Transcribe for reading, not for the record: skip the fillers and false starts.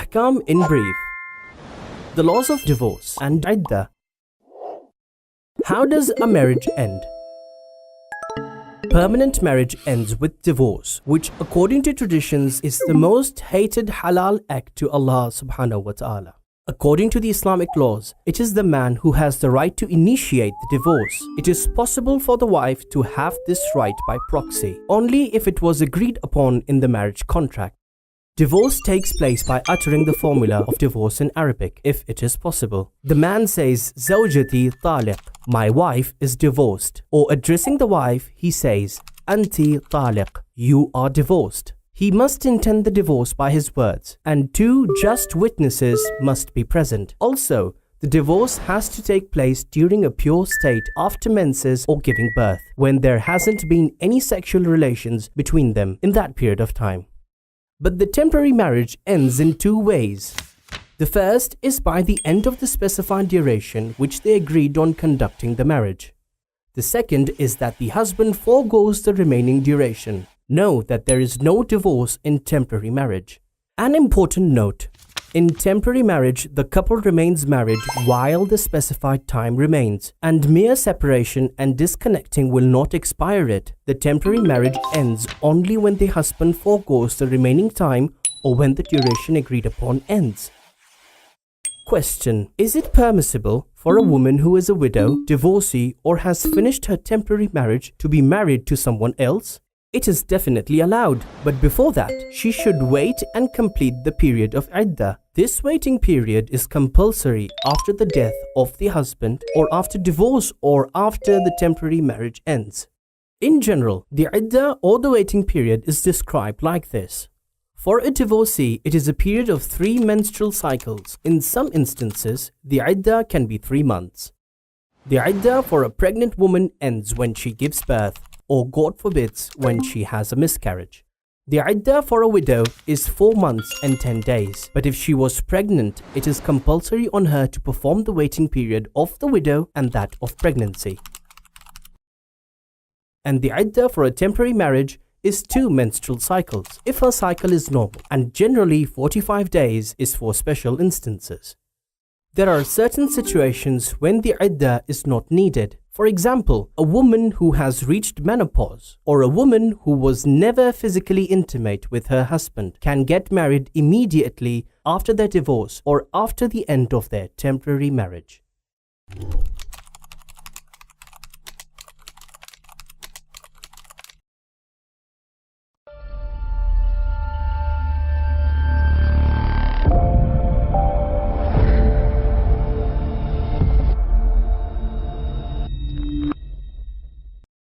Ahkam in brief. The laws of divorce and iddah. How does a marriage end? Permanent marriage ends with divorce, which according to traditions is the most hated halal act to Allah subhanahu wa ta'ala. According to the Islamic laws, it is the man who has the right to initiate the divorce. It is possible for the wife to have this right by proxy, only if it was agreed upon in the marriage contract. Divorce takes place by uttering the formula of divorce in Arabic, if it is possible. The man says, Zawjati taliq, my wife is divorced. Or addressing the wife, he says, Anti taliq, you are divorced. He must intend the divorce by his words, and two just witnesses must be present. Also, the divorce has to take place during a pure state after menses or giving birth, when there hasn't been any sexual relations between them in that period of time. But the temporary marriage ends in two ways. The first is by the end of the specified duration which they agreed on conducting the marriage. The second is that the husband forgoes the remaining duration. Know that there is no divorce in temporary marriage. An important note: in temporary marriage, the couple remains married while the specified time remains, and mere separation and disconnecting will not expire it. The temporary marriage ends only when the husband forgoes the remaining time or when the duration agreed upon ends. Question: is it permissible for a woman who is a widow, divorcee, or has finished her temporary marriage to be married to someone else? It is definitely allowed, but before that, she should wait and complete the period of iddah. This waiting period is compulsory after the death of the husband, or after divorce, or after the temporary marriage ends. In general, the iddah or the waiting period is described like this. For a divorcee, it is a period of 3 menstrual cycles. In some instances, the iddah can be 3 months. The iddah for a pregnant woman ends when she gives birth, or God forbids, when she has a miscarriage. The iddah for a widow is 4 months and 10 days, but if she was pregnant, it is compulsory on her to perform the waiting period of the widow and that of pregnancy. And the iddah for a temporary marriage is 2 menstrual cycles, if her cycle is normal, and generally 45 days is for special instances. There are certain situations when the iddah is not needed. For example, a woman who has reached menopause, or a woman who was never physically intimate with her husband can get married immediately after their divorce or after the end of their temporary marriage.